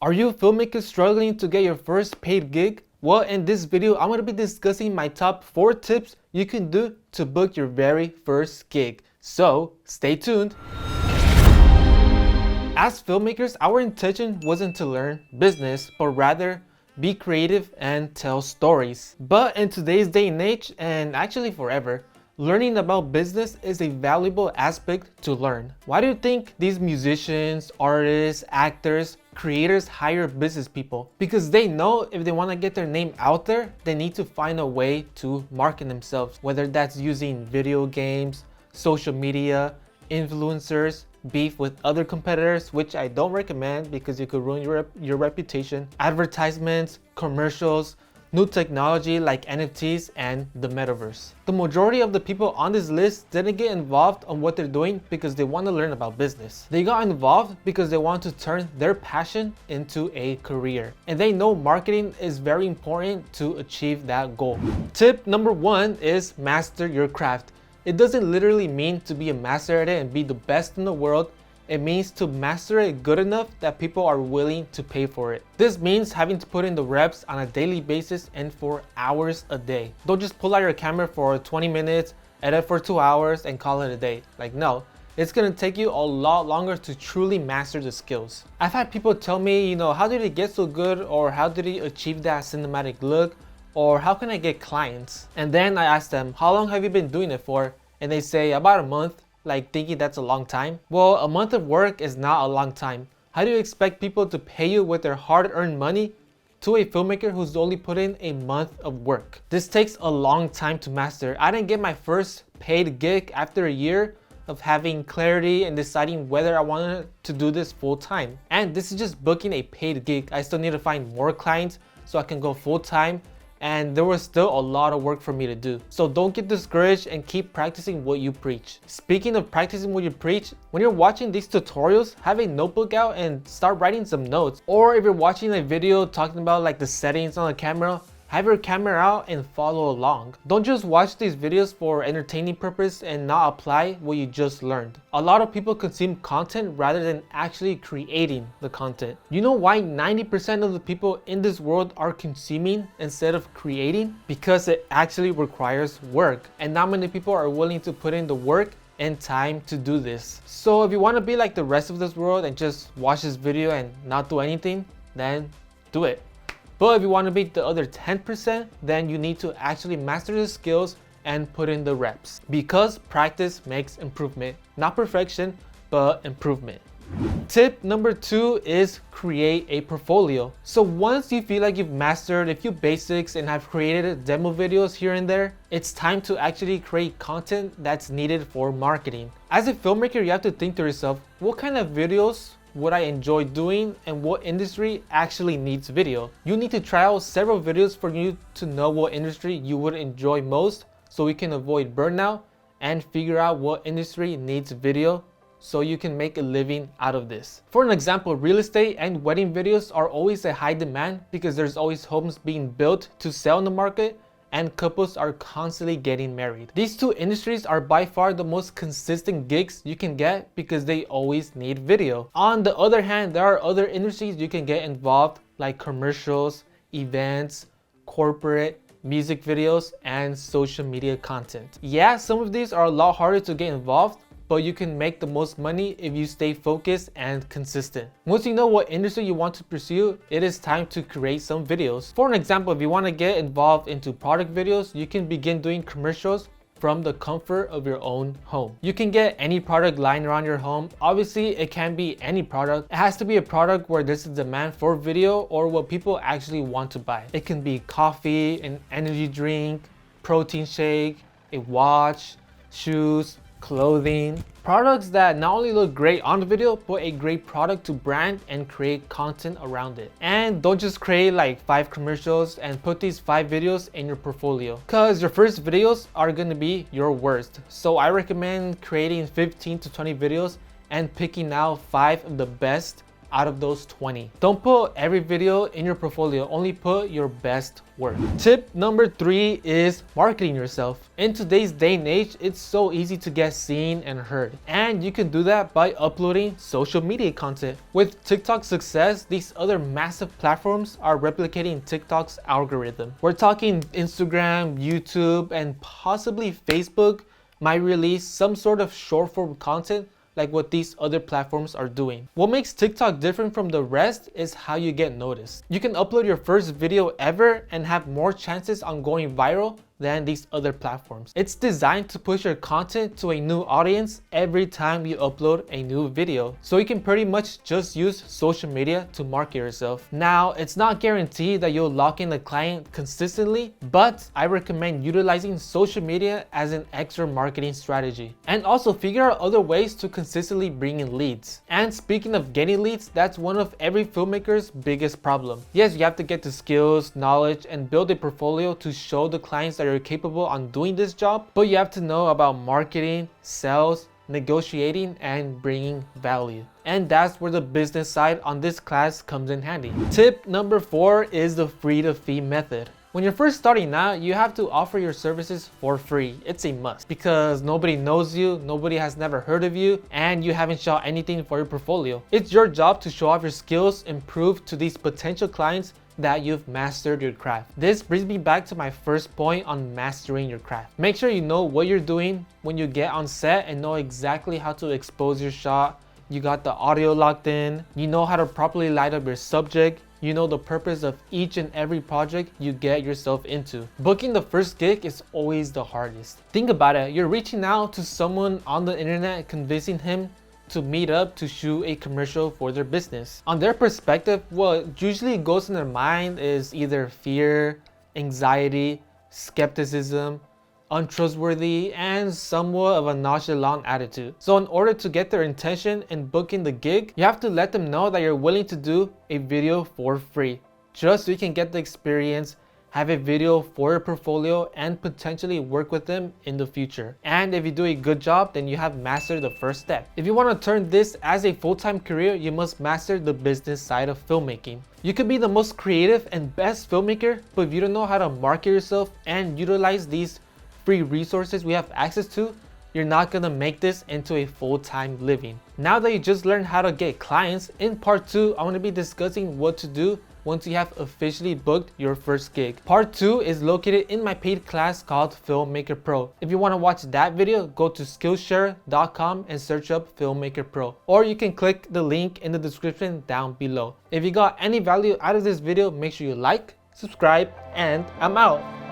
Are you a filmmaker struggling to get your first paid gig? Well, in this video, I'm going to be discussing my top 4 tips you can do to book your very first gig. So, stay tuned. As filmmakers, our intention wasn't to learn business, but rather be creative and tell stories. But in today's day and age, and actually forever, learning about business is a valuable aspect to learn. Why do you think these musicians, artists, actors, creators hire business people? Because they know if they want to get their name out there, they need to find a way to market themselves, whether that's using video games, social media, influencers, beef with other competitors, which I don't recommend because you could ruin your reputation, advertisements, commercials, new technology like NFTs and the metaverse. The majority of the people on this list didn't get involved on what they're doing because they want to learn about business. They got involved because they want to turn their passion into a career. And they know marketing is very important to achieve that goal. Tip number 1 is master your craft. It doesn't literally mean to be a master at it and be the best in the world. It means to master it good enough that people are willing to pay for it. This means having to put in the reps on a daily basis and for hours a day. Don't just pull out your camera for 20 minutes, edit for 2 hours and call it a day. Like, no, it's gonna take you a lot longer to truly master the skills. I've had people tell me, how did he get so good, or how did he achieve that cinematic look, or how can I get clients? And then I ask them, how long have you been doing it for? And they say about a month. Like, thinking that's a long time. Well, a month of work is not a long time. How do you expect people to pay you with their hard-earned money to a filmmaker who's only put in a month of work? This takes a long time to master. I didn't get my first paid gig after a year of having clarity and deciding whether I wanted to do this full time. And this is just booking a paid gig. I still need to find more clients so I can go full time. And there was still a lot of work for me to do. So don't get discouraged and keep practicing what you preach. Speaking of practicing what you preach, when you're watching these tutorials, have a notebook out and start writing some notes. Or if you're watching a video talking about like the settings on the camera, have your camera out and follow along. Don't just watch these videos for entertaining purpose and not apply what you just learned. A lot of people consume content rather than actually creating the content. You know why 90% of the people in this world are consuming instead of creating? Because it actually requires work, and not many people are willing to put in the work and time to do this. So if you want to be like the rest of this world and just watch this video and not do anything, then do it. But if you want to beat the other 10%, then you need to actually master the skills and put in the reps. Because practice makes improvement. Not perfection, but improvement. Tip number 2 is create a portfolio. So once you feel like you've mastered a few basics and have created demo videos here and there, it's time to actually create content that's needed for marketing. As a filmmaker, you have to think to yourself, what kind of videos would I enjoy doing and what industry actually needs video? You need to try out several videos for you to know what industry you would enjoy most so we can avoid burnout and figure out what industry needs video so you can make a living out of this. For an example, real estate and wedding videos are always a high demand because there's always homes being built to sell in the market and couples are constantly getting married. These two industries are by far the most consistent gigs you can get because they always need video. On the other hand, there are other industries you can get involved like commercials, events, corporate, music videos, and social media content. Yeah, some of these are a lot harder to get involved, but you can make the most money if you stay focused and consistent. Once you know what industry you want to pursue, it is time to create some videos. For an example, if you want to get involved into product videos, you can begin doing commercials from the comfort of your own home. You can get any product lying around your home. Obviously, it can be any product. It has to be a product where there's a demand for video or what people actually want to buy. It can be coffee, an energy drink, protein shake, a watch, shoes, clothing, products that not only look great on the video, but a great product to brand and create content around it. And don't just create like 5 commercials and put these 5 videos in your portfolio, because your first videos are going to be your worst. So I recommend creating 15 to 20 videos and picking out 5 of the best out of those 20. Don't put every video in your portfolio, only put your best work. Tip number 3 is marketing yourself. In today's day and age, it's so easy to get seen and heard. And you can do that by uploading social media content. With TikTok's success, these other massive platforms are replicating TikTok's algorithm. We're talking Instagram, YouTube, and possibly Facebook might release some sort of short form content like what these other platforms are doing. What makes TikTok different from the rest is how you get noticed. You can upload your first video ever and have more chances on going viral than these other platforms. It's designed to push your content to a new audience every time you upload a new video. So you can pretty much just use social media to market yourself. Now, it's not guaranteed that you'll lock in a client consistently, but I recommend utilizing social media as an extra marketing strategy. And also figure out other ways to consistently bring in leads. And speaking of getting leads, that's one of every filmmaker's biggest problem. Yes, you have to get the skills, knowledge, and build a portfolio to show the clients that you're capable on doing this job, but you have to know about marketing, sales, negotiating, and bringing value. And that's where the business side on this class comes in handy. Tip number 4 is the free to fee method. When you're first starting out, you have to offer your services for free. It's a must because nobody knows you, nobody has never heard of you, and you haven't shot anything for your portfolio. It's your job to show off your skills and prove to these potential clients that you've mastered your craft. This brings me back to my first point on mastering your craft. Make sure you know what you're doing when you get on set and know exactly how to expose your shot. You got the audio locked in, you know how to properly light up your subject, you know the purpose of each and every project you get yourself into. Booking the first gig is always the hardest. Think about it, you're reaching out to someone on the internet, convincing him to meet up to shoot a commercial for their business. On their perspective, what usually goes in their mind is either fear, anxiety, skepticism, untrustworthy, and somewhat of a nonchalant attitude. So in order to get their intention in booking the gig, you have to let them know that you're willing to do a video for free, just so you can get the experience, have a video for your portfolio, and potentially work with them in the future. And if you do a good job, then you have mastered the first step. If you want to turn this as a full-time career, you must master the business side of filmmaking. You could be the most creative and best filmmaker, but if you don't know how to market yourself and utilize these free resources we have access to, you're not gonna make this into a full-time living. Now that you just learned how to get clients, in part 2, I want to be discussing what to do once you have officially booked your first gig. Part 2 is located in my paid class called Filmmaker Pro. If you want to watch that video, go to SKILLSHARE.com and search up Filmmaker Pro. Or you can click the link in the description down below. If you got any value out of this video, make sure you like, subscribe, and I'm out.